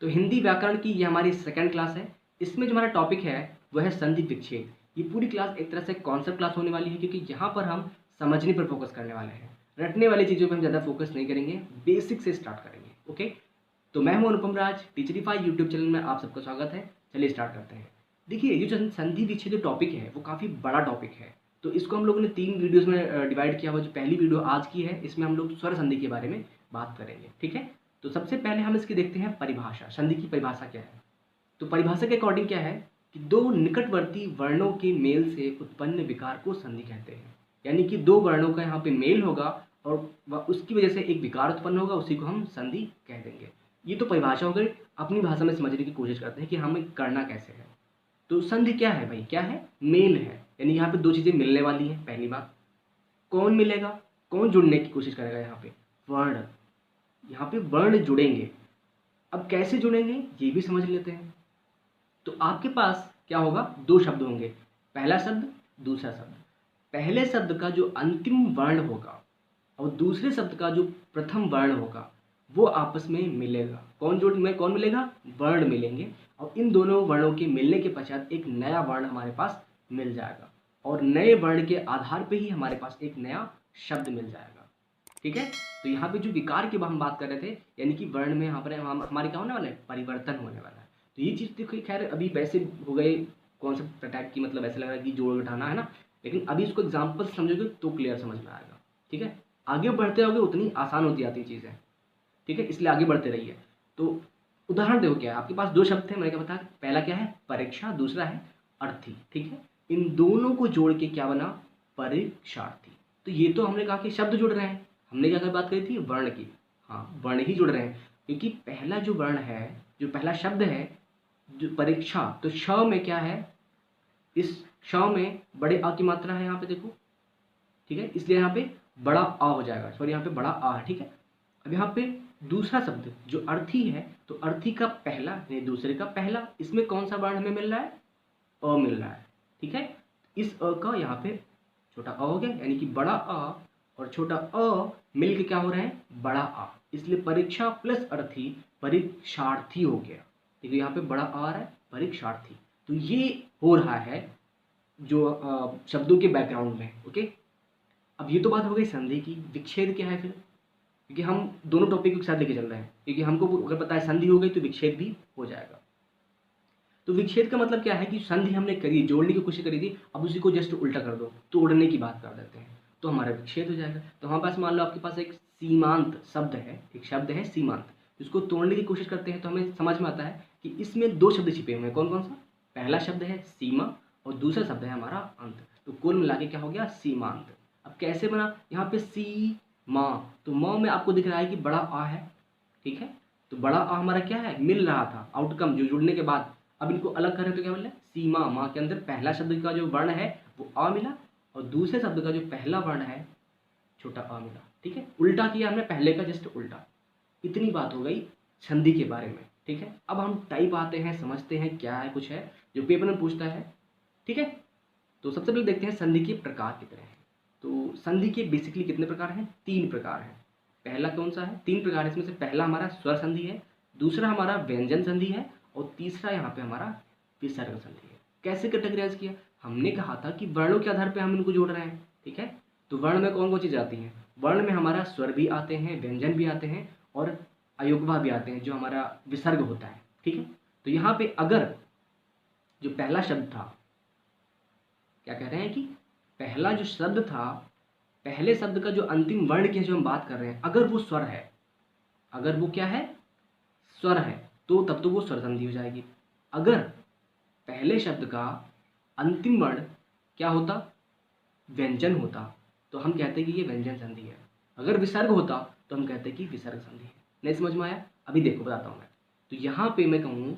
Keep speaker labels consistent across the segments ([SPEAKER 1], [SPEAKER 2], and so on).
[SPEAKER 1] तो हिंदी व्याकरण की ये हमारी सेकंड क्लास है। इसमें जो हमारा टॉपिक है वह है संधि विच्छेद। ये पूरी क्लास एक तरह से कॉन्सेप्ट क्लास होने वाली है, क्योंकि यहाँ पर हम समझने पर फोकस करने वाले हैं। रटने वाली चीज़ों पर हम ज़्यादा फोकस नहीं करेंगे, बेसिक से स्टार्ट करेंगे। ओके, तो मैं हूं अनुपम राज, टीचरीफाई यूट्यूब चैनल में आप सबका स्वागत है। चलिए स्टार्ट करते हैं। देखिए, ये जो संधि विच्छेद जो टॉपिक है वो काफ़ी बड़ा टॉपिक है। तो इसको हम लोगों ने 3 वीडियोस में डिवाइड किया हुआ। जो पहली वीडियो आज की है, इसमें हम लोग स्वर संधि के बारे में बात करेंगे। ठीक है, तो सबसे पहले हम इसकी देखते हैं परिभाषा। संधि की परिभाषा क्या है? तो परिभाषा के अकॉर्डिंग क्या है कि दो निकटवर्ती वर्णों के मेल से उत्पन्न विकार को संधि कहते हैं। यानी कि दो वर्णों का यहाँ पे मेल होगा और उसकी वजह से एक विकार उत्पन्न होगा, उसी को हम संधि कह देंगे। ये तो परिभाषा हो गई। अपनी भाषा में समझने की कोशिश करते हैं कि हमें करना कैसे है। तो संधि क्या है भाई? क्या है? मेल है। यानी यहाँ पे दो चीजें मिलने वाली हैं। पहली बात, कौन मिलेगा? कौन जुड़ने की कोशिश करेगा? यहाँ पे वर्ण। यहाँ पे वर्ण जुड़ेंगे। अब कैसे जुड़ेंगे ये भी समझ लेते हैं। तो आपके पास क्या होगा? दो शब्द होंगे, पहला शब्द, दूसरा शब्द। पहले शब्द का जो अंतिम वर्ण होगा और दूसरे शब्द का जो प्रथम वर्ण होगा वो आपस में मिलेगा। कौन मिलेगा? वर्ण मिलेंगे। और इन दोनों वर्णों के मिलने के पश्चात एक नया वर्ण हमारे पास मिल जाएगा, और नए वर्ण के आधार पे ही हमारे पास एक नया शब्द मिल जाएगा। ठीक है, तो यहाँ पे जो विकार की हम बात कर रहे थे, यानी कि वर्ण में यहाँ पर हमारे क्या होने वाला है? परिवर्तन होने वाला है। तो ये चीज़ देखो, खैर अभी वैसे हो गए कॉन्सेप्ट टाइप की, मतलब ऐसा लग रहा है कि जोड़ घटाना है ना, लेकिन अभी इसको एग्जाम्पल समझोगे तो क्लियर समझ में आएगा। ठीक है, आगे बढ़ते रहोगे उतनी आसान होती जाती है चीज़ें। ठीक है, इसलिए आगे बढ़ते रहिए। तो उदाहरण देखो, क्या है आपके पास? दो शब्द थे, मैंने क्या बताया? पहला क्या है? परीक्षा, दूसरा है अर्थी। ठीक है, इन दोनों को जोड़ के क्या बना? परीक्षार्थी। तो ये तो हमने कहा कि शब्द जुड़ रहे हैं। हमने क्या बात करी थी? वर्ण की। हाँ, वर्ण ही जुड़ रहे हैं, क्योंकि पहला जो वर्ण है, जो पहला शब्द है, जो परीक्षा, तो श में क्या है? इस श में बड़े अ की मात्रा है यहाँ पे देखो। ठीक है, इसलिए यहाँ पे बड़ा अ हो जाएगा। सॉरी, यहाँ पे बड़ा अ है। ठीक है, अब यहाँ पे दूसरा शब्द जो अर्थी है, तो अर्थी का पहला यानी दूसरे का पहला, इसमें कौन सा वर्ण हमें मिल रहा है? अ मिल रहा है। ठीक है, इस अ का यहाँ पे छोटा अ हो गया, यानी कि बड़ा अ और छोटा अ मिल के क्या हो रहे हैं? बड़ा आ। इसलिए परीक्षा प्लस अर्थी परीक्षार्थी हो गया। ठीक है, यहाँ पे बड़ा आ रहा है, परीक्षार्थी। तो ये हो रहा है जो शब्दों के बैकग्राउंड में। ओके, अब ये तो बात हो गई संधि की। विच्छेद क्या है फिर? क्योंकि हम दोनों टॉपिक को एक साथ लेके चल रहे हैं, क्योंकि हमको अगर पता है संधि हो गई तो विच्छेद भी हो जाएगा। तो विच्छेद का मतलब क्या है कि संधि हमने करी, जोड़ने की कोशिश करी थी, अब उसी को जस्ट उल्टा कर दो, तोड़ने की बात कर देते हैं, तो हमारा विच्छेद हो जाएगा। तो हमारे पास मान लो आपके पास एक सीमांत शब्द है, एक शब्द है सीमांत, इसको तोड़ने की कोशिश करते हैं तो हमें समझ में आता है कि इसमें दो शब्द छिपे हुए हैं। कौन कौन सा? पहला शब्द है सीमा और दूसरा शब्द है हमारा अंत। तो कुल मिला के क्या हो गया? सीमांत। अब कैसे बना? यहाँ पे सी माँ, तो माँ में आपको दिख रहा है कि बड़ा आ है। ठीक है, तो बड़ा आ हमारा क्या है? मिल रहा था, आउटकम जो जुड़ने के बाद। अब इनको अलग करें तो क्या मिला? सीमा माँ के अंदर पहला शब्द का जो वर्ण है वो अ मिला, और दूसरे शब्द का जो पहला वर्ण है छोटा अ मिला। ठीक है, उल्टा किया हमने, पहले का जस्ट उल्टा। इतनी बात हो गई संधि के बारे में। ठीक है, अब हम टाइप आते हैं, समझते हैं क्या है, कुछ है जो पेपर में पूछता है। ठीक है, तो सबसे पहले देखते हैं संधि के प्रकार कितने हैं। तो संधि के बेसिकली कितने प्रकार हैं? 3 प्रकार हैं। पहला कौन सा है? 3 प्रकार है इसमें से। पहला हमारा स्वर संधि है, दूसरा हमारा व्यंजन संधि है, और तीसरा यहाँ पे हमारा विसर्ग संधि है। कैसे कैटेगराइज किया? हमने कहा था कि वर्णों के आधार पर हम इनको जोड़ रहे हैं। ठीक है, तो वर्ण में कौन कौन चीज़ आती हैं? वर्ण में हमारा स्वर भी आते हैं, व्यंजन भी आते हैं, और अयोगवा भी आते हैं, जो हमारा विसर्ग होता है। ठीक है, तो यहाँ पे अगर जो पहला शब्द था, क्या कह रहे हैं कि पहला जो शब्द था, पहले शब्द का जो अंतिम वर्ण की जो हम बात कर रहे हैं, अगर वो स्वर है, अगर वो क्या है? स्वर है, तो तब तो वो स्वर संधि हो जाएगी। अगर पहले शब्द का अंतिम वर्ण क्या होता? व्यंजन होता, तो हम कहते हैं कि ये व्यंजन संधि है। अगर विसर्ग होता तो हम कहते हैं कि विसर्ग संधि है। नहीं समझ में आया? अभी देखो बताता हूँ मैं। तो यहाँ पे मैं कहूँ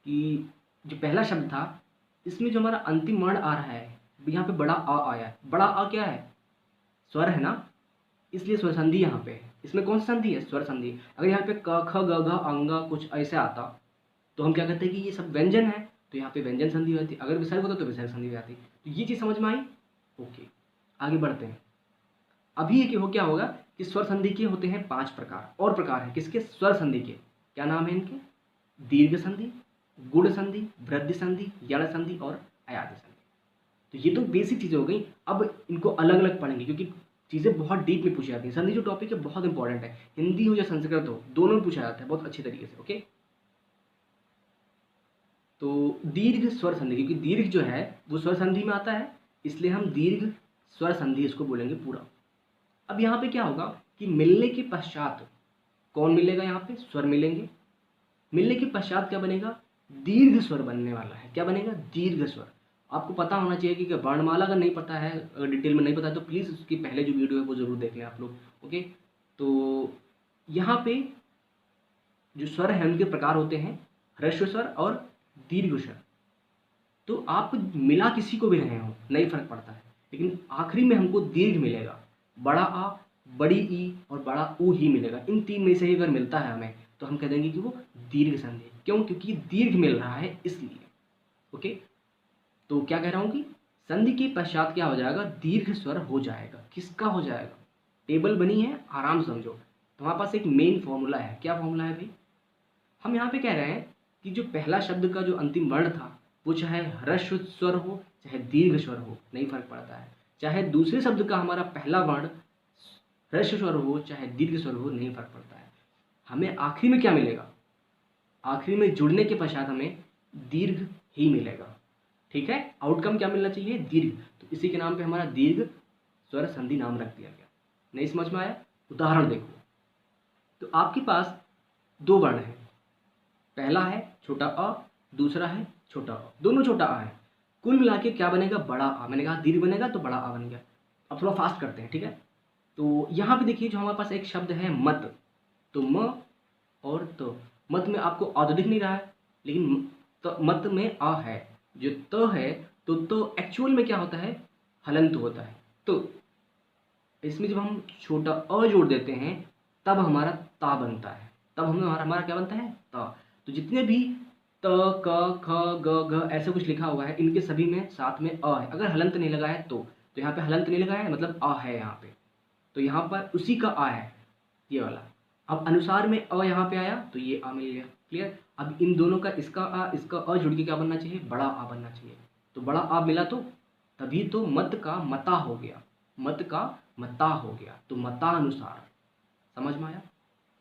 [SPEAKER 1] कि जो पहला शब्द था, इसमें जो हमारा अंतिम वर्ण आ रहा है, यहाँ पे बड़ा आ आया है। बड़ा आ क्या है? स्वर है ना, इसलिए स्वर संधि यहाँ पे है। इसमें कौन सी संधि है? स्वर संधि। अगर यहाँ पे क ख ग घ अंग कुछ ऐसे आता तो हम क्या कहते हैं कि ये सब व्यंजन है, तो यहाँ पे व्यंजन संधि हो जाती। अगर विसर्ग होता तो विसर्ग संधि हो जाती। तो ये चीज़ समझ में आई? ओके, आगे बढ़ते हैं। अभी ये हो क्या होगा कि स्वर संधि के होते हैं 5 प्रकार, और प्रकार हैं किसके? स्वर संधि के। क्या नाम है इनके? दीर्घ संधि, गुण संधि, वृद्धि संधि, यण संधि और अयादि संधि। तो ये तो बेसिक चीज़ें हो गई। अब इनको अलग अलग पढ़ेंगे क्योंकि चीज़ें बहुत डीप में पूछी जाती हैं। संधि जो टॉपिक है बहुत इंपॉर्टेंट है, हिंदी हो या संस्कृत हो, दोनों में पूछा जाता है बहुत अच्छी तरीके से। ओके, तो दीर्घ स्वर संधि, क्योंकि दीर्घ जो है वो स्वर संधि में आता है, इसलिए हम दीर्घ स्वर संधि इसको बोलेंगे पूरा। अब यहाँ पे क्या होगा कि मिलने के पश्चात कौन मिलेगा, यहाँ पे स्वर मिलेंगे। मिलने के पश्चात क्या बनेगा, दीर्घ स्वर बनने वाला है। क्या बनेगा, दीर्घ स्वर। आपको पता होना चाहिए कि वर्णमाला अगर नहीं पता है, अगर डिटेल में नहीं पता है तो प्लीज़ उसकी पहले जो वीडियो है वो ज़रूर देख लें आप लोग। ओके, तो यहाँ पे जो स्वर है उनके प्रकार होते हैं ह्रस्व स्वर और दीर्घ स्वर। तो आप मिला किसी को भी रहे हो नहीं फर्क पड़ता है, लेकिन आखिरी में हमको दीर्घ मिलेगा। बड़ा आ, बड़ी ई और बड़ा ऊ ही मिलेगा। इन तीन में से ही अगर मिलता है हमें तो हम कह देंगे कि वो दीर्घ संधि है। क्यों, क्योंकि दीर्घ मिल रहा है इसलिए। ओके, तो क्या कह रहा हूँ कि संधि के पश्चात क्या हो जाएगा, दीर्घ स्वर हो जाएगा। किसका हो जाएगा, टेबल बनी है, आराम से समझो। तो हमारे पास एक मेन फॉर्मूला है। क्या फॉर्मूला है भाई, हम यहाँ पे कह रहे हैं कि जो पहला शब्द का जो अंतिम वर्ण था वो चाहे ह्रस्व स्वर हो चाहे दीर्घ स्वर हो नहीं फर्क पड़ता है। चाहे दूसरे शब्द का हमारा पहला वर्ण ह्रस्व स्वर हो चाहे दीर्घ स्वर हो नहीं फर्क पड़ता है। हमें आखिरी में क्या मिलेगा, आखिरी में जुड़ने के पश्चात हमें दीर्घ ही मिलेगा। ठीक है, आउटकम क्या मिलना चाहिए, दीर्घ। तो इसी के नाम पे हमारा दीर्घ स्वर संधि नाम रख दिया गया। नहीं समझ में आया, उदाहरण देखो। तो आपके पास दो वर्ण हैं, पहला है छोटा अ, दूसरा है छोटा अ, दोनों छोटा आ है। कुल मिला के क्या बनेगा, बड़ा आ। मैंने कहा दीर्घ बनेगा तो बड़ा आ बन गया। अब थोड़ा फास्ट करते हैं, ठीक है। तो यहाँ पे देखिए जो हमारे पास एक शब्द है मत, तो म और तो मत में आपको अ तो दिख नहीं रहा है, लेकिन तो मत में आ है। जो त है तो एक्चुअल में क्या होता है, हलंत होता है। तो इसमें जब हम छोटा अ जोड़ देते हैं तब हमारा ता बनता है। तब हमारा हमारा क्या बनता है, ता। तो जितने भी त, क, ख, ग, घ ऐसा कुछ लिखा हुआ है इनके सभी में साथ में अ है। अगर हलंत नहीं लगा है तो यहाँ पे हलंत नहीं लगा है मतलब अ है यहाँ पे। तो यहाँ पर उसी का आ है ये वाला। अब अनुसार में अ यहाँ पे आया तो ये आ मिल गया। क्लियर। अब इन दोनों का इसका अ जुड़ के क्या बनना चाहिए, बड़ा आ बनना चाहिए। तो बड़ा आ मिला तो तभी तो मत का मता हो गया, मत का मता हो गया। तो मतानुसार। समझ में आया।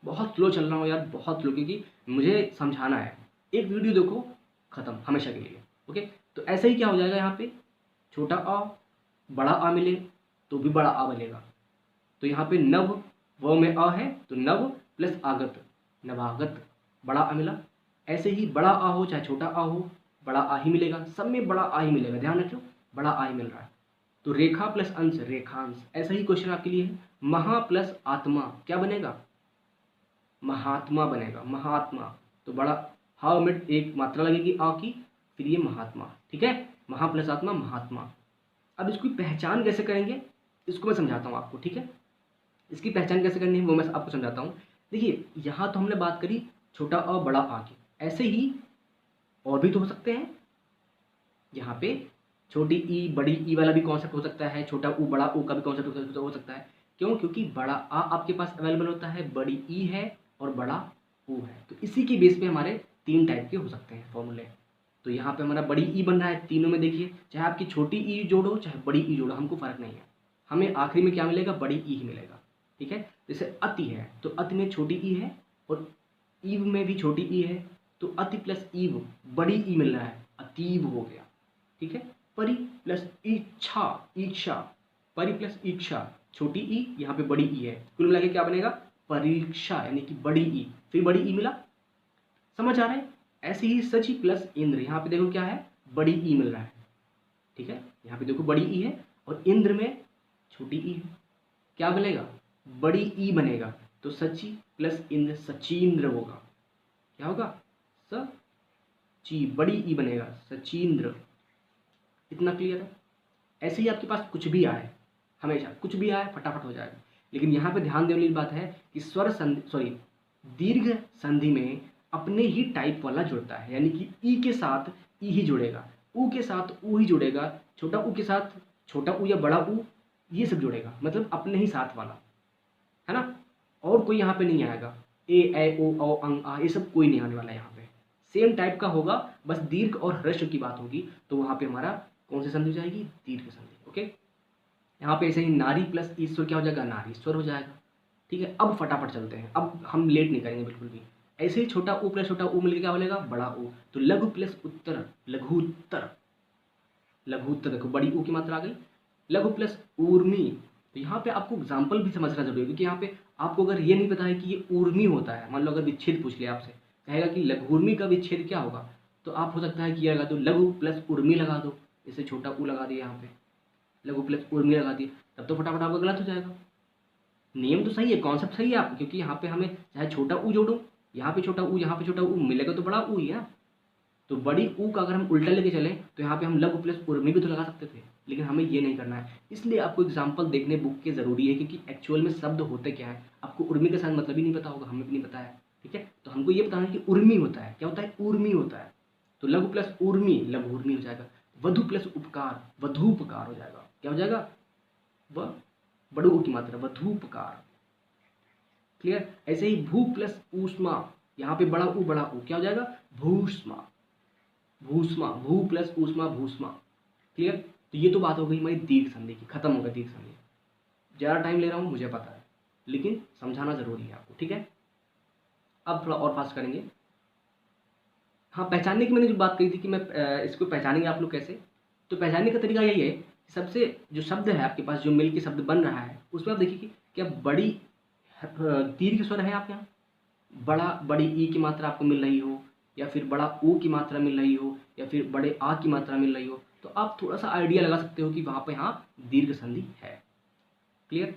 [SPEAKER 1] बहुत स्लो चल रहा हूँ यार, बहुत स्लो, क्योंकि मुझे समझाना है। एक वीडियो देखो खत्म हमेशा के लिए। ओके, तो ऐसे ही क्या हो जाएगा, यहाँ पे छोटा आ बड़ा आ मिले तो भी बड़ा आ बनेगा। तो यहाँ पे नव व में अ है तो नव प्लस आगत, नवागत, बड़ा आ मिला। ऐसे ही बड़ा आ हो चाहे छोटा आ हो बड़ा आ ही मिलेगा, सब में बड़ा आ ही मिलेगा। ध्यान रखियो बड़ा आ ही मिल रहा है। तो रेखा प्लस अंश रेखांश। ऐसा ही क्वेश्चन आपके लिए है, महा प्लस आत्मा क्या बनेगा, महात्मा बनेगा, महात्मा। तो बड़ा हा में एक मात्रा लगेगी आ की, फिर ये महात्मा। ठीक है, महा प्लस आत्मा महात्मा। अब इसकी पहचान कैसे करेंगे इसको मैं समझाता हूँ आपको। ठीक है, इसकी पहचान कैसे करनी है वो मैं आपको समझाता हूँ। देखिए यहाँ तो हमने बात करी छोटा अ बड़ा आ की, ऐसे ही और भी तो हो सकते हैं। यहाँ पे छोटी ई बड़ी ई वाला भी कॉन्सेप्ट हो सकता है, छोटा ऊ बड़ा ऊ का भी कॉन्सेप्ट हो सकता है। क्यों, क्योंकि बड़ा आ आपके पास अवेलेबल होता है, बड़ी ई है और बड़ा ऊ है। तो इसी के बेस पे हमारे तीन टाइप के हो सकते हैं फॉर्मूले। तो यहाँ पे हमारा बड़ी ई बन रहा है तीनों में। देखिए चाहे आपकी छोटी ई जोड़ो चाहे बड़ी ई जोड़ो हमको फ़र्क नहीं है, हमें आखिरी में क्या मिलेगा, बड़ी ई ही मिलेगा। ठीक है, जैसे अति है तो अति में छोटी ई है और ईव में भी छोटी ई है, तो अति प्लस ईव बड़ी ई मिल रहा है, अतीव हो गया। ठीक है, परि प्लस इच्छा, इच्छा, परि प्लस इच्छा, छोटी ई यहाँ पे बड़ी ई है, कुल मिला के क्या बनेगा, परीक्षा, यानी कि बड़ी ई, फिर बड़ी ई मिला। समझ आ रहा है। ऐसे ही सची प्लस इंद्र, यहाँ पे देखो क्या है, बड़ी ई मिल रहा है। ठीक है, यहाँ पे देखो बड़ी ई है और इंद्र में छोटी ई है, क्या बनेगा, बड़ी ई बनेगा। तो सची प्लस इंद्र सचींद्र होगा। क्या होगा, सची, बड़ी ई बनेगा सचींद्र। इतना क्लियर है। ऐसे ही आपके पास कुछ भी आए, हमेशा कुछ भी आए फटाफट हो जाएगा। लेकिन यहाँ पे ध्यान देने वाली बात है कि स्वर संधि सॉरी दीर्घ संधि में अपने ही टाइप वाला जुड़ता है, यानी कि ई के साथ ई ही जुड़ेगा, ऊ के साथ ऊ ही जुड़ेगा, छोटा ऊ के साथ छोटा ऊ या बड़ा ऊ ये सब जुड़ेगा, मतलब अपने ही साथ वाला, है ना। और कोई यहाँ पे नहीं आएगा, ए ऐ ओ औ अंग आ ये सब कोई नहीं आने वाला है यहाँ पे। सेम टाइप का होगा, बस दीर्घ और ह्रस्व की बात होगी, तो वहाँ पे हमारा कौन सी संधि हो जाएगी? दीर्घ संधि। ओके, यहाँ पे ऐसे ही नारी प्लस ईश्वर क्या हो जाएगा? नारीश्वर हो जाएगा। ठीक है, अब फटाफट चलते हैं, अब हम लेट नहीं करेंगे बिल्कुल भी। ऐसे ही छोटा ऊ प्लस छोटा ऊ मिलकर क्या बोलेगा? बड़ा ऊ। तो लघु प्लस उत्तर, लघुत्तर। लघुत्तर देखो, बड़ी ऊ की मात्रा आ गई। लघु प्लस ऊर्मी, तो यहाँ पे आपको एग्जाम्पल भी समझना जरूरी है, क्योंकि यहाँ पे आपको अगर ये नहीं पता है कि ये ऊर्मी होता है, मान लो अगर विच्छेद पूछ लिया आपसे, कहेगा कि लघुर्मी का विच्छेद क्या होगा, तो आप हो सकता है कि ये लगा दो लघु प्लस उर्मी लगा दो, जैसे छोटा ऊ लगा दिया यहाँ पे, लघु प्लस उर्मी लगा दिया, तब तो फटाफट आपका गलत हो जाएगा। नियम तो सही है, कॉन्सेप्ट सही है आपका, क्योंकि यहाँ पे हमें चाहे छोटा ऊ जोड़ो, यहाँ पे छोटा ऊ, यहाँ पे छोटा ऊ मिलेगा तो बड़ा ऊ ही है ना। तो बड़ी ऊ का अगर हम उल्टा लेके चले तो यहाँ पे हम लघु प्लस उर्मी भी तो लगा सकते थे, लेकिन हमें ये नहीं करना है। इसलिए आपको एग्जाम्पल देखने बुक के ज़रूरी है, क्योंकि एक्चुअल में शब्द होते क्या है आपको उर्मी के साथ मतलब ही नहीं पता होगा, हमें भी नहीं पता है। ठीक है, तो हमको ये बताना है कि उर्मी होता है, क्या होता है? उर्मी होता है। तो लघु प्लस उर्मी लघु उर्मी हो जाएगा। वधु प्लस उपकार वधूपकार हो जाएगा। क्या हो जाएगा? वह बड़ू ऊ की मात्रा, वधूपकार। क्लियर? ऐसे ही भू प्लस ऊष्मा, यहाँ पे बड़ा ऊ क्या हो जाएगा? भूष्मा। भूष्मा, भू प्लस ऊष्मा भूष्मा। क्लियर? तो ये तो बात हो गई हमारी दीर्घ संधि की, खत्म हो गया दीर्घ संधि। ज़्यादा टाइम ले रहा हूँ मुझे पता है, लेकिन समझाना जरूरी है आपको। ठीक है, अब थोड़ा और फास्ट करेंगे। हाँ, पहचानने की मैंने जो बात कही थी कि मैं इसको पहचानेंगे आप लोग कैसे, तो पहचानने का तरीका यही है कि सबसे जो शब्द है आपके पास, जो मिल के शब्द बन रहा है, उसमें आप देखिए कि क्या बड़ी दीर्घ स्वर है आप यहाँ, बड़ा बड़ी ई की मात्रा आपको मिल रही हो, या फिर बड़ा ऊ की मात्रा मिल रही हो, या फिर बड़े आ की मात्रा मिल रही हो, तो आप थोड़ा सा आइडिया लगा सकते हो कि वहाँ पे हाँ दीर्घ संधि है। क्लियर?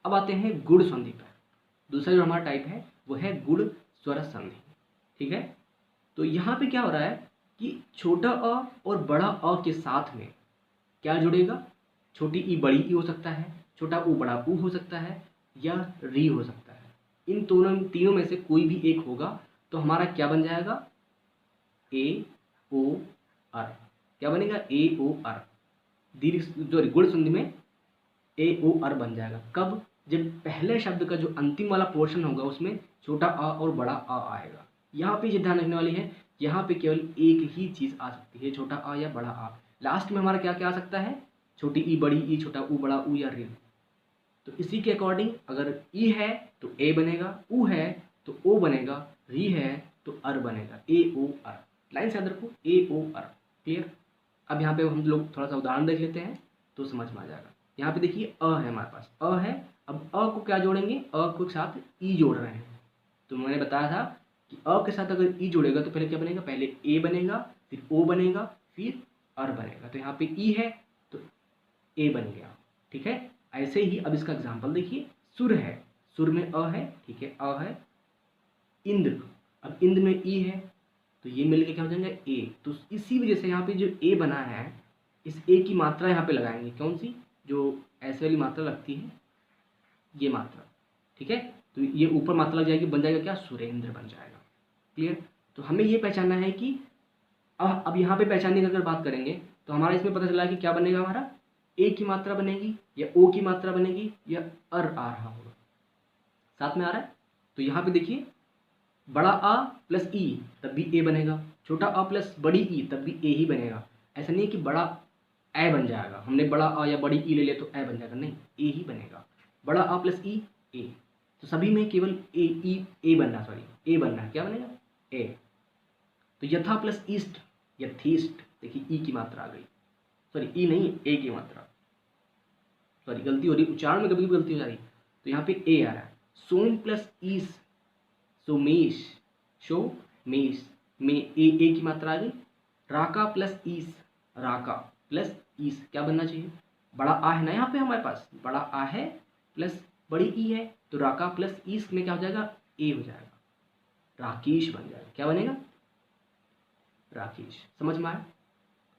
[SPEAKER 1] अब आते हैं गुण संधि पर। दूसरा जो हमारा टाइप है वो है गुण स्वर संधि। ठीक है, तो यहाँ पे क्या हो रहा है कि छोटा अ और बड़ा अ के साथ में क्या जुड़ेगा? छोटी ई बड़ी ई हो सकता है, छोटा ऊ बड़ा ऊ हो सकता है, या री हो सकता है। इन दोनों तीनों में से कोई भी एक होगा तो हमारा क्या बन जाएगा? ए ओ आर। क्या बनेगा? ए ओ आर। दीर्घ जो गुण संधि में ए ओ आर बन जाएगा। कब? जब पहले शब्द का जो अंतिम वाला पोर्शन होगा उसमें छोटा आ और बड़ा आ आएगा। यहाँ पे ये ध्यान रखने वाली है, यहाँ पे केवल एक ही चीज आ सकती है, छोटा आ या बड़ा आ। लास्ट में हमारा क्या क्या आ सकता है? छोटी ई बड़ी ई, छोटा ऊ बड़ा ऊ, या री। तो इसी के अकॉर्डिंग अगर ई है तो ए बनेगा, ऊ है तो ओ बनेगा, री है तो अर बनेगा, ए ओ अर। लाइन से याद रखो, ए ओ अर। क्लियर? अब यहाँ पे हम लोग थोड़ा सा उदाहरण देख लेते हैं तो समझ में आ जाएगा। यहाँ पे देखिए अ है हमारे पास, अ है। अब अ को क्या जोड़ेंगे? अ को साथ ई जोड़ रहे हैं। तो मैंने बताया था कि अ के साथ अगर ई जोड़ेगा तो पहले क्या बनेगा? पहले ए बनेगा, फिर ओ बनेगा, फिर अर बनेगा। तो यहाँ पे ई है तो ए बन गया। ठीक है, ऐसे ही अब इसका एग्जाम्पल देखिए। सुर है, सुर में अ है, ठीक है, अ है। इंद्र, अब इंद्र में ई है तो ये मिलके क्या हो जाएगा? ए। तो इसी वजह से यहाँ पे जो ए बना है, इस ए की मात्रा यहाँ पे लगाएंगे। कौन सी? जो ऐसे वाली मात्रा लगती है, ये मात्रा। ठीक है, तो ये ऊपर मात्रा लग जाएगी, बन जाएगा क्या? सुरेंद्र बन जाएगा। क्लियर? तो हमें ये पहचानना है कि अब यहाँ पे पहचानने की अगर बात करेंगे तो हमारा इसमें पता चला कि क्या बनेगा हमारा? ए की मात्रा बनेगी, या ओ की मात्रा बनेगी, या अर आ रहा होगा। साथ में आ रहा है? तो यहाँ पे देखिए, बड़ा आ प्लस ई तब भी ए बनेगा, छोटा आ प्लस बड़ी ई तब भी ए ही बनेगा। ऐसा नहीं है कि बड़ा ए बन जाएगा, हमने बड़ा आ या बड़ी ई ले लिया तो ए बन जाएगा, नहीं, ए ही बनेगा। बड़ा आ प्लस ई ए, तो सभी में केवल ए ई ए बनना, सॉरी ए बनना है। क्या बनेगा? ए। तो यथा प्लस ईस्ट, यथीस्ट। देखिए ई की मात्रा आ गई, सॉरी ई नहीं, ए की मात्रा, सॉरी गलती हो रही, उच्चारण में कभी भी गलती हो जा रही। तो यहाँ पे ए आ रहा है। सोम प्लस ईस, सोमेश, शोमेश में ए की मात्रा आ गई। राका प्लस ईस, राका प्लस ईस, क्या बनना चाहिए? बड़ा आ है ना यहाँ पे हमारे पास, बड़ा आ है प्लस बड़ी ई है, तो राका प्लस ईस में क्या हो जाएगा? ए हो जाएगा, राकेश बन जाएगा। क्या बनेगा? राकेश। समझ में आया?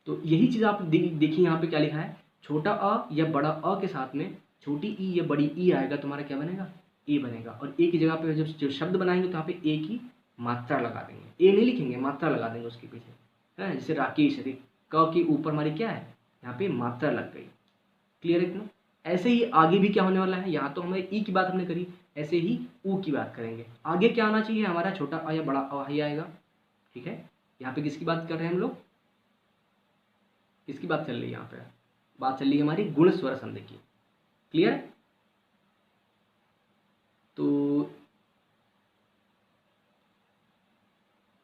[SPEAKER 1] तो यही चीज़ आप देखिए यहाँ पे क्या लिखा है, छोटा अ या बड़ा अ के साथ में छोटी ई या बड़ी ई आएगा, तुम्हारा क्या बनेगा? ए बनेगा। और ए की जगह पे जब जो शब्द बनाएंगे तो यहाँ पे ए की मात्रा लगा देंगे, ए नहीं लिखेंगे, मात्रा लगा देंगे उसके पीछे, है। जैसे राकेश, क के ऊपर हमारी क्या है? यहाँ पे मात्रा लग गई। क्लियर है इतना? ऐसे ही आगे भी क्या होने वाला है, यहाँ तो हमें ई की बात हमने करी, ऐसे ही ऊ की बात करेंगे। आगे क्या आना चाहिए हमारा, छोटा आ या बड़ा आ ही आएगा। ठीक है, यहाँ पे किसकी बात कर रहे हैं हम लोग, किसकी बात चल रही है, यहाँ पे बात चल रही है हमारी गुण स्वर संधि की। क्लियर है? तो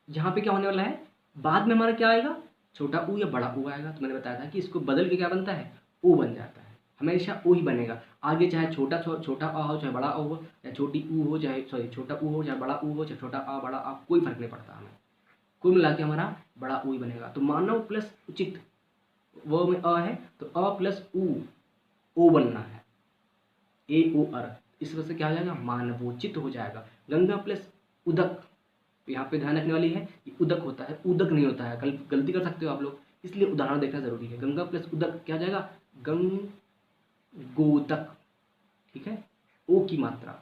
[SPEAKER 1] यहाँ पे क्या होने वाला है, बाद में हमारा क्या आएगा, छोटा ऊ या बड़ा ऊ आएगा। तो मैंने बताया था कि इसको बदल के क्या बनता है, ओ बन जाता है, हमेशा ओ ही बनेगा। आगे चाहे छोटा आ हो, चाहे बड़ा आ हो, चाहे छोटी ऊ हो, चाहे सॉरी छोटा ऊ हो, चाहे बड़ा ऊ हो, चाहे छोटा आ बड़ा आ, कोई फर्क नहीं पड़ता हमें, कुल मिला के हमारा बड़ा ऊ ही बनेगा। तो मानव प्लस उचित, वो में अ है तो अ प्लस ऊ, ओ बनना है, ए ओ अर, इस वजह से क्या हो जाएगा, मानवोचित हो जाएगा। गंगा प्लस उदक, तो यहाँ पे ध्यान रखने वाली है कि उदक होता है, उदक नहीं होता है, गलती कर सकते हो आप लोग, इसलिए उदाहरण देखना जरूरी है। गंगा प्लस उदक क्या हो जाएगा, गंगोदक। ठीक है, ओ की मात्रा,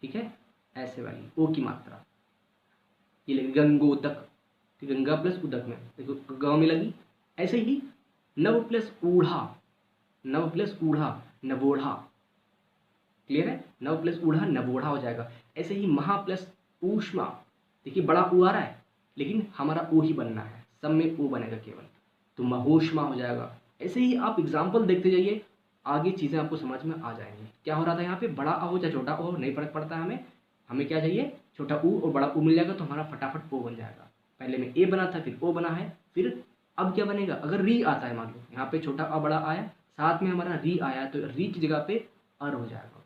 [SPEAKER 1] ठीक है, ऐसे वाली ओ की मात्रा ये लगी गंगोदक। तो गंगा प्लस उदक में देखो गाँव में लगी। ऐसे ही नव प्लस ऊढ़ा, नव प्लस ऊढ़ा नवोढ़ा। क्लियर है, नव प्लस ऊढ़ा नवोढ़ा हो जाएगा। ऐसे ही महा प्लस ऊष्मा, देखिए बड़ा ऊ आ रहा है लेकिन हमारा ओ ही बनना है, सब में ओ बनेगा केवल, तो महोष्मा हो जाएगा। ऐसे ही आप एग्जाम्पल देखते जाइए, आगे चीज़ें आपको समझ में आ जाएंगी। क्या हो रहा था यहाँ पे, बड़ा आ हो चाहे छोटा हो नहीं फर्क पड़ता हमें, हमें क्या चाहिए, छोटा ऊ और बड़ा ऊ मिल जाएगा तो हमारा फटाफट ओ बन जाएगा। पहले में ए बना था फिर ओ बना है, फिर अब क्या बनेगा, अगर री आता है मान लो यहाँ पे छोटा आ बड़ा आया, साथ में हमारा री आया तो री की जगह पे अर हो जाएगा।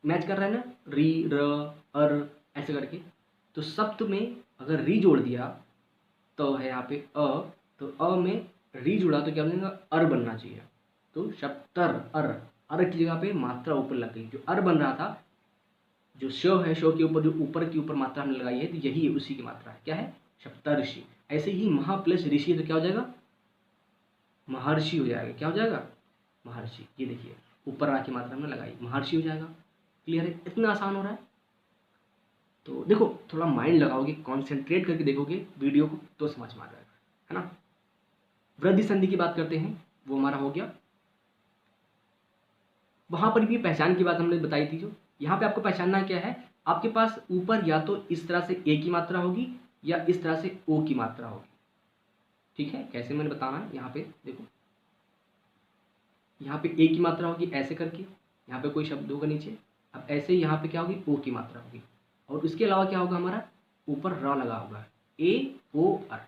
[SPEAKER 1] मैच कर रहा है ना, री र अर ऐसे करके। तो सप्त में अगर री जोड़ दिया तो है यहाँ पे अ, तो अ में री जुड़ा तो क्या बनेगा, अर बनना चाहिए। तो शप्तर अर, अर की जगह पे मात्रा ऊपर लग गई, जो अर बन रहा था, जो श है, श के ऊपर जो ऊपर की ऊपर मात्रा हमने लगाई है तो यही है, उसी की मात्रा है, क्या है, सप्तर्षि। ऐसे ही महा प्लस ऋषि तो क्या हो जाएगा, महर्षि हो जाएगा। क्या हो जाएगा, महर्षि। ये देखिए ऊपर आ की मात्रा हमने लगाई, महर्षि हो जाएगा। क्लियर है, इतना आसान हो रहा है। तो देखो थोड़ा माइंड लगाओगे, कॉन्सेंट्रेट करके देखोगे वीडियो को तो समझ में आ जाएगा, है ना। वृद्धि संधि की बात करते हैं, वो हमारा हो गया। वहां पर भी पहचान की बात हमने बताई थी। जो यहाँ पे आपको पहचानना क्या है, आपके पास ऊपर या तो इस तरह से ए की मात्रा होगी या इस तरह से ओ की मात्रा होगी। ठीक है, कैसे मैंने बताना है, यहाँ पे देखो, यहाँ पे ए की मात्रा होगी ऐसे करके, यहाँ पे कोई शब्द होगा नीचे, अब ऐसे ही यहाँ पे क्या होगी, ओ की मात्रा होगी, और उसके अलावा क्या होगा, हमारा ऊपर र लगा होगा, ए ओ आर।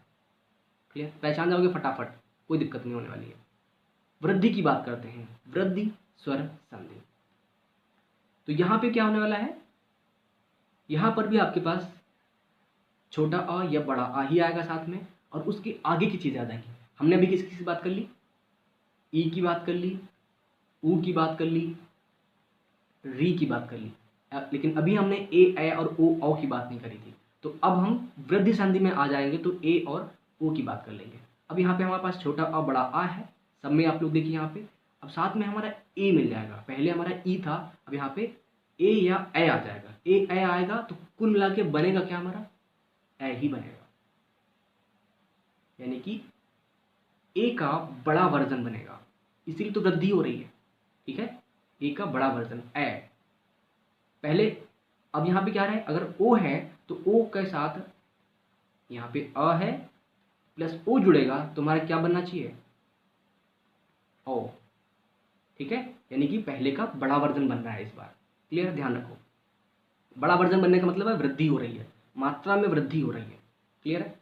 [SPEAKER 1] क्लियर, पहचान जाओगे फटाफट, कोई दिक्कत नहीं होने वाली है। वृद्धि की बात करते हैं, वृद्धि स्वर संधि। तो यहाँ पे क्या होने वाला है, यहाँ पर भी आपके पास छोटा अ या बड़ा आ ही आएगा साथ में, और उसके आगे की चीज़ याद आएगी। हमने अभी किस किस बात कर ली, ई की बात कर ली, ऊ की बात कर ली, री की बात कर ली, लेकिन अभी हमने ए और ओ की बात नहीं करी थी। तो अब हम वृद्धि संधि में आ जाएंगे तो ए और ओ की बात कर लेंगे। अब यहाँ पे हमारे पास छोटा अ बड़ा आ है, सब में आप लोग देखिए यहाँ पे, अब साथ में हमारा ए मिल जाएगा। पहले हमारा ई था, अब यहाँ पे ए या ए आ जाएगा, ए आएगा तो कुल मिला के बनेगा क्या, हमारा ए ही बनेगा, यानी कि ए का बड़ा वर्जन बनेगा, इसीलिए तो वृद्धि हो रही है। ठीक है, ए का बड़ा वर्जन ए पहले। अब यहाँ पे क्या है, अगर ओ है तो ओ के साथ यहाँ पे अ है प्लस ओ जुड़ेगा तो हमारा क्या बनना चाहिए, ओ। ठीक है, यानी कि पहले का बड़ा वर्जन बन रहा है इस बार। क्लियर, ध्यान रखो, बड़ा वर्जन बनने का मतलब है वृद्धि हो रही है, मात्रा में वृद्धि हो रही है। क्लियर है,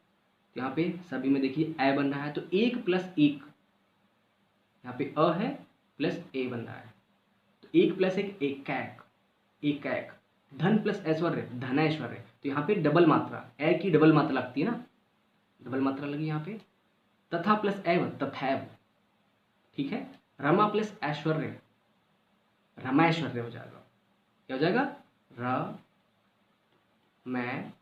[SPEAKER 1] यहाँ पे सभी में देखिए ए बन रहा है, तो एक प्लस एक, यहाँ पे अ है प्लस ए बन रहा है, तो एक प्लस एक, एक एक। धन प्लस ऐश्वर्य, धनैश्वर्य, तो यहाँ पे डबल मात्रा, ए की डबल मात्रा लगती है ना, डबल मात्रा लगी यहाँ पे। तथा प्लस एव, तथैव। ठीक है, रमा प्लस ऐश्वर्य, रमैश्वर्य हो जाएगा। क्या हो जाएगा, र मैं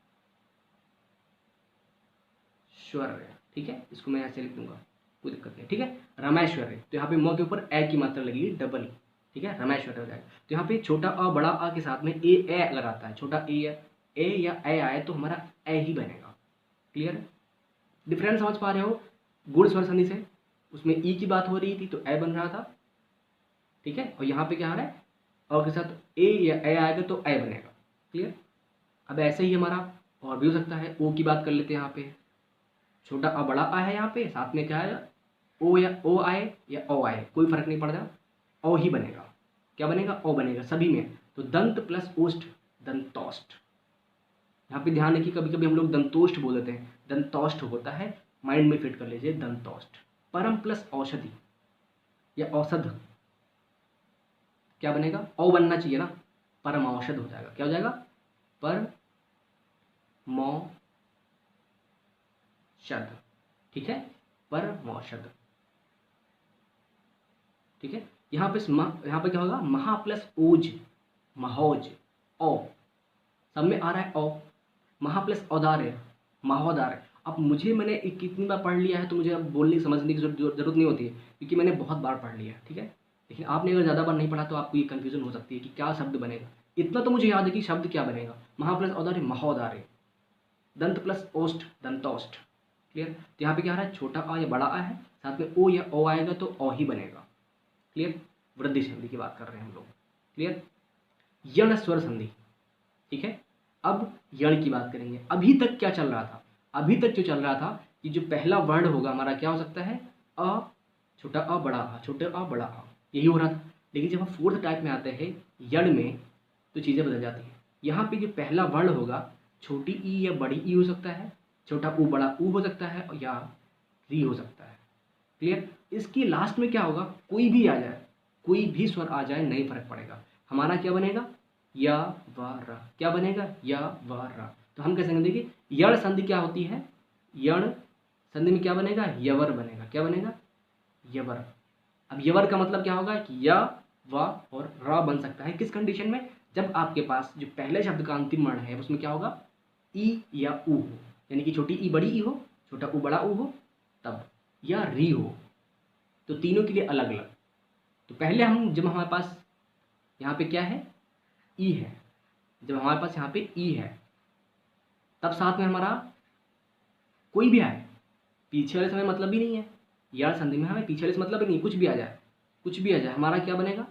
[SPEAKER 1] श्वर्य। ठीक है, इसको मैं ऐसे लिख दूंगा, कोई दिक्कत नहीं। ठीक है, रमैश्वर्य, तो यहाँ पे म के ऊपर ए की मात्रा लगेगी डबल। ठीक है, रमैश्वर्य हो जाएगा। तो यहाँ पे छोटा अ बड़ा आ के साथ में ए अगर आता है, छोटा ए या ए आए तो हमारा ए ही बनेगा। क्लियर, डिफरेंस समझ पा रहे हो, गुण स्वर संधि से उसमें ई की बात हो रही थी तो ए बन रहा था। ठीक है, और यहाँ पे क्या आ रहा है, अ के साथ ए या ए आएगा तो ए बनेगा। क्लियर। अब ऐसे ही हमारा और भी हो सकता है। ओ की बात कर लेते हैं। यहाँ पे छोटा अ बड़ा आ है, यहाँ पे साथ में क्या आएगा, ओ या ओ आए या ओ आए, कोई फर्क नहीं पड़ता, ओ ही बनेगा। क्या बनेगा, ओ बनेगा सभी में। तो दंत प्लस ओष्ठ, दंतोष्ठ। यहाँ पे ध्यान रखिए, कभी कभी हम लोग दंतोष्ठ बोल देते हैं, दंतोष्ठ होता है, माइंड में फिट कर लीजिए दंतोष्ठ। परम प्लस औषधि या औषध, क्या बनेगा, औ बनना चाहिए ना, परम औषध हो जाएगा। क्या हो जाएगा, पर मौषध। ठीक है, पर मौषध। ठीक है। यहाँ पे यहाँ पे क्या होगा, महा प्लस ओज, महोज, ओ, सब में आ रहा है ओ। महा प्लस औदार्य, महोदार्य। अब मैंने कितनी बार पढ़ लिया है तो मुझे अब बोलने समझने की जरूरत नहीं होती है, क्योंकि मैंने बहुत बार पढ़ लिया है। ठीक है। लेकिन आपने अगर ज़्यादा बार नहीं पढ़ा तो आपको ये कन्फ्यूजन हो सकती है कि क्या शब्द बनेगा। इतना तो मुझे याद है कि शब्द क्या बनेगा, महा प्लस औदार्य, महोदार्य। दंत प्लस ओष्ठ, दंतोष्ठ। क्लियर। तो यहाँ पे क्या आ रहा है, छोटा आ या बड़ा आ है, साथ में ओ या ओ आएगा तो ओ ही बनेगा। क्लियर। वृद्धि संधि की बात कर रहे हैं हम लोग। क्लियर। यण स्वर संधि। ठीक है। अब यण की बात करेंगे। अभी तक क्या चल रहा था, अभी तक जो चल रहा था कि जो पहला वर्ण होगा हमारा क्या हो सकता है, अ, छोटा अ बड़ा आ, छोटा अ बड़ा आ, यही हो रहा था। लेकिन जब हम फोर्थ टाइप में आते हैं यण में, तो चीज़ें बदल जाती हैं। यहाँ पे जो पहला वर्ण होगा, छोटी ई या बड़ी ई हो सकता है, छोटा ऊ बड़ा ऊ हो सकता है, या री हो सकता है। क्लियर। इसकी लास्ट में क्या होगा, कोई भी आ जाए, कोई भी स्वर आ जाए, नहीं फर्क पड़ेगा, हमारा क्या बनेगा, या व र। क्या बनेगा, या व र। तो हम कैसे देखिए, यण संधि क्या होती है, यण संधि में क्या बनेगा, यवर बनेगा। क्या बनेगा, यवर। अब यवर का मतलब क्या होगा कि य, व और र बन सकता है किस कंडीशन में, जब आपके पास जो पहले शब्द का अंतिम वर्ण है उसमें क्या होगा, ई या ऊ हो, यानी कि छोटी ई बड़ी ई हो, छोटा ऊ बड़ा ऊ हो, तब, या री हो। तो तीनों के लिए अलग अलग। तो पहले हम, जब हमारे पास यहाँ पे क्या है, ई है, जब हमारे पास यहाँ पे ई है, तब साथ में हमारा कोई भी आए, पीछे वाले समय मतलब भी नहीं है, यार संधि में हमें पीछे वाले से मतलब ही नहीं, कुछ भी आ जाए, कुछ भी आ जाए, हमारा क्या बनेगा,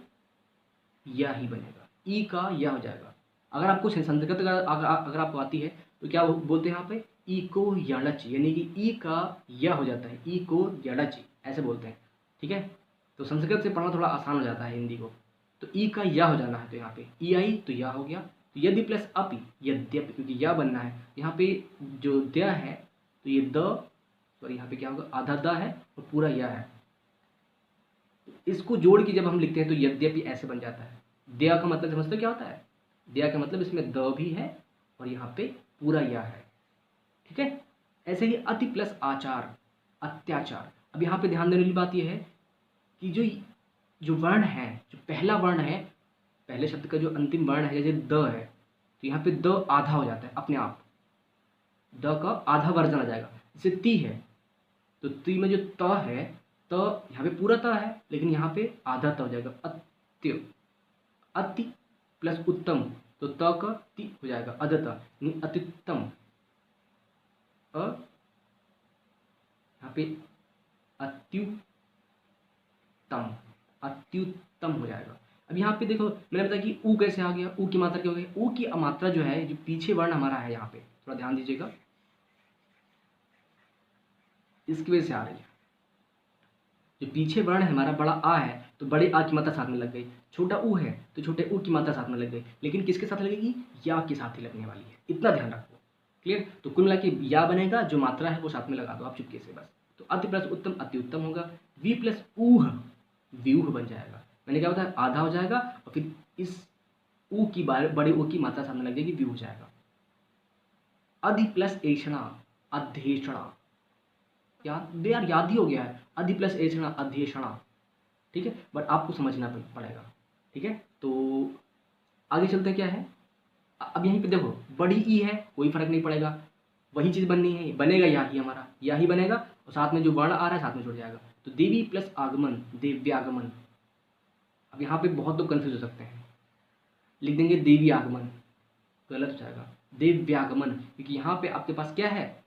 [SPEAKER 1] या ही बनेगा, ई का या हो जाएगा। अगर आपको संस्कृत अगर आपको आती है तो क्या बोलते हैं यहाँ पे, ई को यणच, यानी कि ई का या हो जाता है, ई को यणच ऐसे बोलते हैं। ठीक है। तो संस्कृत से पढ़ना थोड़ा आसान हो जाता है हिंदी को। तो ई का या हो जाना है, तो यहाँ पे ई आई तो या हो गया। तो यदि प्लस अपि, यद्यपि, क्योंकि या बनना है यहाँ पे, जो द है तो ये द, सॉरी यहाँ पे क्या होगा, आधा द है और पूरा या है, इसको जोड़ के जब हम लिखते हैं तो यद्यपि ऐसे बन जाता है। दया का मतलब समझते हो क्या होता है, दया का मतलब इसमें द भी है और यहाँ पे पूरा या है। ठीक है। ऐसे ही अति प्लस आचार, अत्याचार। अब यहाँ पे ध्यान देने वाली बात यह है कि जो जो वर्ण है, जो पहला वर्ण है, पहले शब्द का जो अंतिम वर्ण है, जैसे द है, तो यहाँ पे द आधा हो जाता है अपने आप, द का आधा वर्जन आ जाएगा। जैसे ती है, तो ती में जो त है, त यहाँ पे पूरा त है, लेकिन यहाँ पे आधा त हो जाएगा, अत्य, अति प्लस उत्तम, तो त का ति हो जाएगा, अदत, यानी अत्युत्तम। यहाँ पे अत्युत्तम, अत्युत्तम हो जाएगा। अब यहाँ पे देखो, मैंने बताया कि ऊ कैसे आ गया, ऊ की मात्रा क्या हो गई, ऊ की मात्रा जो है, जो पीछे वर्ण हमारा है, यहाँ पे थोड़ा ध्यान दीजिएगा, इसकी वजह से आ रही है। जो पीछे वर्ण है हमारा, बड़ा आ है तो बड़े आ की मात्रा साथ में लग गई, छोटा ऊ है तो छोटे ऊ की मात्रा साथ में लग गई, लेकिन किसके साथ लगेगी, या के साथ ही लगने वाली है, इतना ध्यान रखो। क्लियर। तो कुल मिला के या बनेगा, जो मात्रा है वो साथ में लगा दो आप चुपके से बस। तो अति प्लस उत्तम, अति उत्तम होगा। वी प्लस ऊह, व्यूह बन जाएगा। मैंने क्या बताया, आधा हो जाएगा और फिर इस ऊ की बड़े ऊ की मात्रा सामने लग जाएगी, व्यू हो जाएगा। अधि प्लस ऐषणा, अध्येषणा, यार याद ही हो गया है, अधि प्लस ऐषणा, अध्येषणा। ठीक है, बट आपको समझना पड़ेगा। ठीक है। तो आगे चलते क्या है, अब यहीं पे देखो, बड़ी ई है, कोई फर्क नहीं पड़ेगा, वही चीज़ बननी है, बनेगा या ही, हमारा या ही बनेगा, और साथ में जो वर्ण आ रहा है साथ में जुड़ जाएगा। तो देवी प्लस आगमन, दिव्यागमन। अब यहाँ पे बहुत लोग कन्फ्यूज हो सकते हैं, लिख देंगे देवी आगमन, गलत हो जाएगा, दिव्यागमन, क्योंकि यहाँ पे आपके पास क्या है,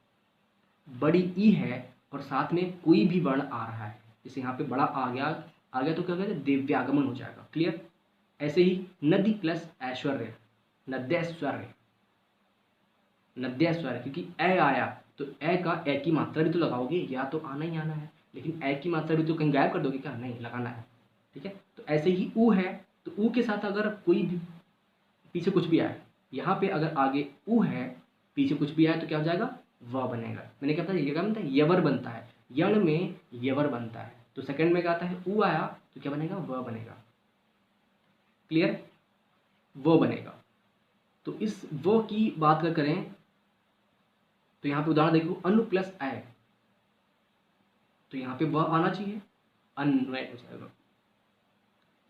[SPEAKER 1] बड़ी ई है और साथ में कोई भी वर्ण आ रहा है, जैसे यहाँ पे बड़ा आ गया तो क्या हो गया, दिव्यागमन हो जाएगा। क्लियर। ऐसे ही नदी प्लस ऐश्वर्य, नद्यैश्वर्य, नद्यैश्वर्य, क्योंकि ए आया तो ए का ए की मात्रा भी तो लगाओगे, या तो आना ही आना है, लेकिन ए की मात्रा भी तो कहीं गायब कर दोगे क्या, नहीं लगाना है। ठीक है, तो ऐसे ही ऊ है, तो ऊ के साथ अगर कोई भी पीछे कुछ भी आए, यहाँ पे अगर आगे ऊ है पीछे कुछ भी आए तो क्या हो जाएगा, व बनेगा। मैंने क्या बताया, ये क्या बनता है, यवर बनता है, यण में यवर बनता है। तो सेकंड में क्या आता है, ऊ आया तो क्या बनेगा, व बनेगा। क्लियर, वो बनेगा। तो इस वो की बात अगर करें तो यहाँ पे उदाहरण देखो, अनु प्लस ऐ, तो यहाँ पे वह आना चाहिए, अन्वय हो जाएगा।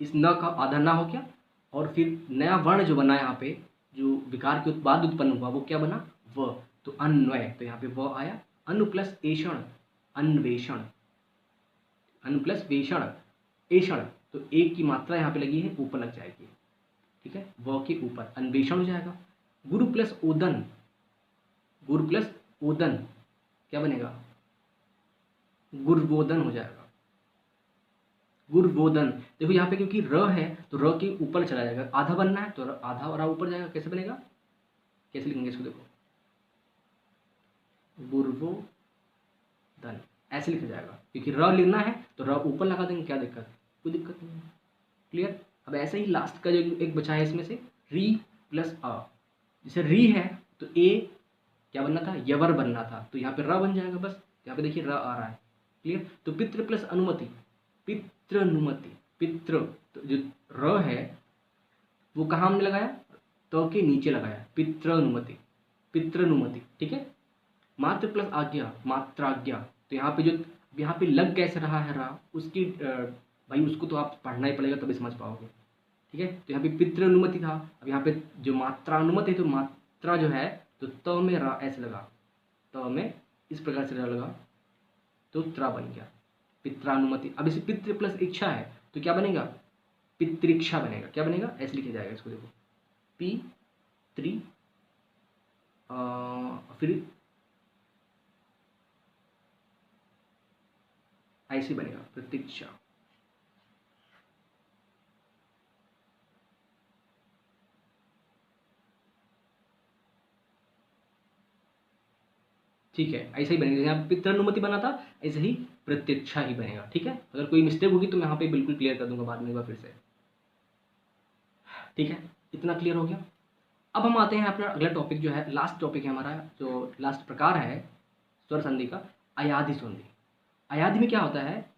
[SPEAKER 1] इस न का आधा ना हो गया, और फिर नया वर्ण जो बना यहाँ पे, जो विकार के बाद उत्पन्न हुआ वो क्या बना, व, तो अन्वय, तो यहाँ पे व आया। अनु प्लस एषण, अन्वेषण, अनु प्लस वेषण, एषण, तो एक की मात्रा यहाँ पे लगी है, ऊपर लग जाएगी। ठीक है, व के ऊपर अन्वेषण हो जाएगा। गुरु प्लस ओदन, गुरु प्लस ओदन क्या बनेगा, गुरबोधन हो जाएगा, गुरबोधन। देखो यहाँ पे क्योंकि र है तो र के ऊपर चला जाएगा, आधा बनना है तो आधा और ऊपर जाएगा, कैसे बनेगा, कैसे लिखेंगे इसको, देखो गुरबोधन ऐसे लिखा जाएगा, क्योंकि र लिखना है तो र ऊपर लगा देंगे, क्या दिक्कत, कोई दिक्कत नहीं है। क्लियर। अब ऐसे ही लास्ट का जो एक बचा है इसमें से, री प्लस अ, जैसे री है तो ए क्या बनना था, यवर बनना था, तो यहाँ पे र बन जाएगा बस। यहाँ पे देखिए र आ रहा है। क्लियर। तो पितृ प्लस अनुमति, पितृ अनुमति, पितृ, तो जो र है वो कहाँ हमने लगाया, तो के नीचे लगाया, पितृ अनुमति, पितृ अनुमति। ठीक है। मात्र प्लस आज्ञा, मात्राज्ञा, तो यहाँ पे जो यहाँ पे लग कैसे रहा है रहा उसकी भाई उसको तो आप पढ़ना ही पड़ेगा तभी समझ पाओगे। ठीक है। तो यहाँ पे पितृ अनुमति था, अब यहाँ पे जो मात्रा अनुमति है तो मात्रा जो है तो त में रा ऐसे लगा, त में इस प्रकार से लगा तो त्रा बन गया, पित्रानुमति। अब इसे पितृ प्लस इच्छा है तो क्या बनेगा, पितृक्षा बनेगा। क्या बनेगा, ऐसे लिखा जाएगा इसको, देखो पी त्रि फिर ऐसे बनेगा प्रतीक्षा। ठीक है, ऐसे ही बनेगा, यहाँ पितृ अनुमति बना था ऐसे ही प्रत्यक्षा ही बनेगा। ठीक है। अगर कोई मिस्टेक होगी तो मैं यहाँ पे बिल्कुल क्लियर कर दूंगा बाद में एक बार फिर से। ठीक है, इतना क्लियर हो गया। अब हम आते हैं अपना अगला टॉपिक, जो है लास्ट टॉपिक है हमारा, जो लास्ट प्रकार है स्वर संधि का, अयाधि संधि। अयाधि में क्या होता है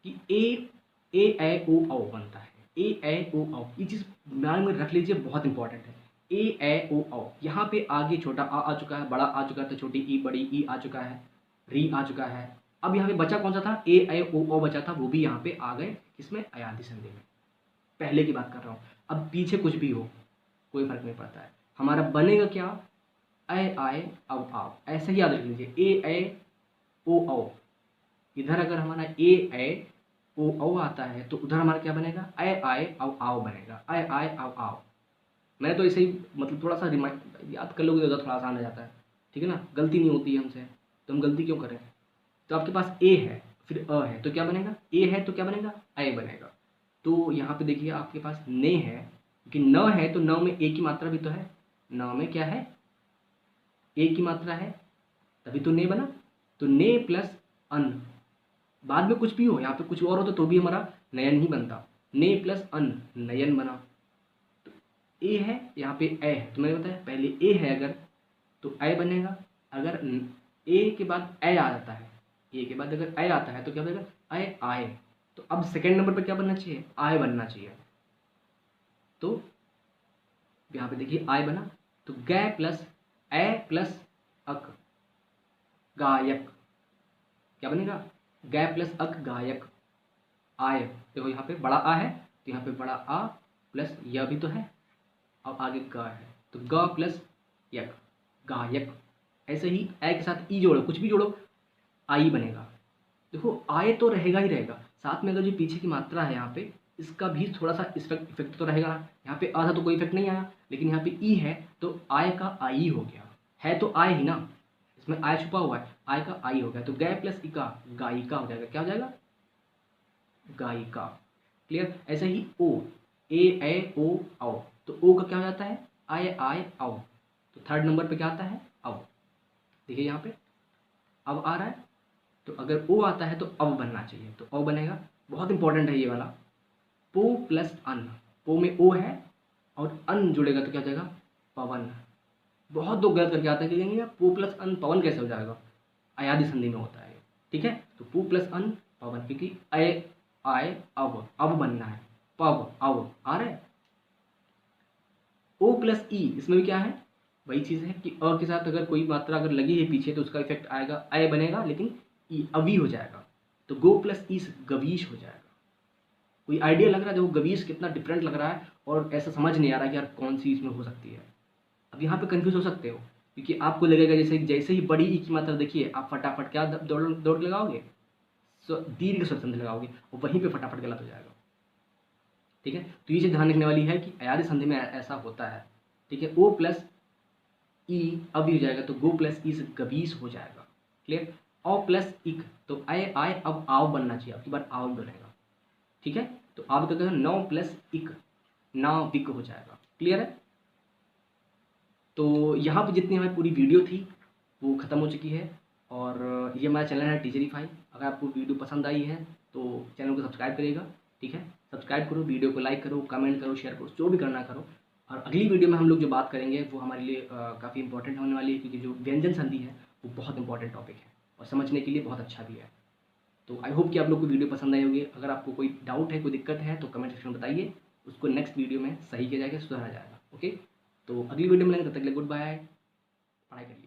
[SPEAKER 1] कि ए ओ औ बनता है, ए ओ औ, ये चीज़ ध्यान में रख लीजिए, बहुत इंपॉर्टेंट है। ए ओ औ, यहाँ पे आगे छोटा आ चुका है, बड़ा आ चुका है, तो छोटी ई, बड़ी ई आ चुका है, री आ चुका है। अब यहाँ पे बचा कौन सा था, ए ओ औ बचा था, वो भी यहाँ पे आ गए, इसमें अयाधि संधि में। पहले की बात कर रहा हूँ, अब पीछे कुछ भी हो कोई फर्क नहीं पड़ता है, हमारा बनेगा क्या, ऐ आए अब आओ, ऐसे ही याद रख लीजिए, ए ओ औ। इधर अगर हमारा ए ओ औ आता है तो उधर हमारा क्या बनेगा, ऐ आए अब आओ बनेगा, ऐ आए अब आओ। मैंने तो ऐसे ही मतलब थोड़ा सा रिमाइंड याद कर लोगे तो थोड़ा आसान हो जाता है। ठीक है ना, गलती नहीं होती है हमसे, तो हम गलती क्यों करें। तो आपके पास ए है फिर अ है तो क्या बनेगा, ए है तो क्या बनेगा, ऐ बनेगा। तो यहाँ पे देखिए आपके पास ने है, क्योंकि न है तो न में ए की मात्रा भी तो है, न में क्या है, ए की मात्रा है, तभी तो ने बना। तो ने प्लस अन, बाद में कुछ भी हो, यहाँ पे कुछ और हो तो भी हमारा नयन ही बनता, ने प्लस अन नयन बना। तो ए है यहाँ पे ए है, तो मैंने बताया पहले ए है अगर तो ऐ बनेगा, अगर ए के बाद ऐ आ जाता है, ए के बाद अगर ऐ आता है तो क्या बनेगा, ऐ आए। तो अब सेकेंड नंबर पर क्या बनना चाहिए, आय बनना चाहिए। तो यहाँ पे देखिए आय बना, तो गै प्लस ए प्लस अक, गायक, क्या बनेगा, गै प्लस अक गायक, आय। देखो यहाँ पे बड़ा आ है तो यहाँ पे बड़ा आ प्लस यह भी तो है, और आगे ग है तो ग प्लस यक, गायक। ऐसे ही ए के साथ ई जोड़ो, कुछ भी जोड़ो, आई बनेगा। देखो आय तो रहेगा ही रहेगा, साथ में अगर जो पीछे की मात्रा है यहाँ पे इसका भी थोड़ा सा इफेक्ट तो रहेगा। यहाँ पे आ था तो कोई इफेक्ट नहीं आया, लेकिन यहाँ पे ई है तो आय का आई हो गया, है तो आय ही ना, इसमें आय छुपा हुआ है, आय का आई हो गया। तो गै प्लस इका गायिका हो जाएगा, क्या हो जाएगा, गायिका। क्लियर। ऐसे ही ओ, ए ओ औ, तो ओ का क्या हो जाता है आए औ। तो थर्ड नंबर पे क्या आता है औ। देखिए यहाँ पे अब आ रहा है, तो अगर ओ आता है तो अब बनना चाहिए, तो औ बनेगा। बहुत इंपॉर्टेंट है ये वाला, पो प्लस अन। पो में ओ है और अन जुड़ेगा तो क्या हो जाएगा पवन। बहुत लोग गलत करके आते हैं कि कहेंगे यार पो प्लस अन पवन कैसे हो जाएगा, अयादि संधि में होता है ये, ठीक है। तो पो प्लस अन पवन, क्योंकि अय आय अब बनना है, पव अव आ रहा है। ओ प्लस ई, इसमें भी क्या है वही चीज़ है कि अ के साथ अगर कोई मात्रा अगर लगी है पीछे तो उसका इफेक्ट आएगा, अय बनेगा, लेकिन ई अवी हो जाएगा। तो गो प्लस ईस गवीश हो जाएगा। कोई आइडिया लग रहा है, देखो गवीश कितना डिफरेंट लग रहा है और ऐसा समझ नहीं आ रहा कि यार कौन सी इसमें हो सकती है। अब यहाँ पे कंफ्यूज हो सकते हो, क्योंकि आपको लगेगा जैसे जैसे ही बड़ी ई की मात्रा देखिए आप फटाफट क्या दौड़ दौड़ लगाओगे, दीर्घ स्वरसंधि लगाओगे और वहीं पे फटाफट गलत हो जाएगा, ठीक है। तो ये चीज़ ध्यान रखने वाली है कि अयादि संधि में ऐसा होता है, ठीक है। ओ प्लस ई अब हो जाएगा तो गो प्लस ई से गवीस हो जाएगा, क्लियर। औ प्लस इक, तो आय अब आव बनना चाहिए, आपकी बार आव बनेगा, ठीक है। तो आप क्या कहें 9 प्लस इक नाविक हो जाएगा, क्लियर है। तो यहाँ पे जितनी हमारी पूरी वीडियो थी वो ख़त्म हो चुकी है, और ये हमारा चैनल है टीचरीफाई। अगर आपको वीडियो पसंद आई है तो चैनल को सब्सक्राइब करिएगा, ठीक है। सब्सक्राइब करो, वीडियो को लाइक करो, कमेंट करो, शेयर करो, जो भी करना करो। और अगली वीडियो में हम लोग जो बात करेंगे वो हमारे लिए काफ़ी इंपॉर्टेंट होने वाली है, क्योंकि जो व्यंजन संधि है वो बहुत इंपॉर्टेंट टॉपिक है और समझने के लिए बहुत अच्छा भी है। तो आई होप कि आप लोग को वीडियो पसंद आई होगी। अगर आपको कोई डाउट है, कोई दिक्कत है तो कमेंट सेक्शन में बताइए, उसको नेक्स्ट वीडियो में सही किया जाएगा, सुधारा जाएगा, ओके। तो अगली वीडियो में मिलेंगे, तब तक के लिए गुड बाय, पढ़ाई करिए।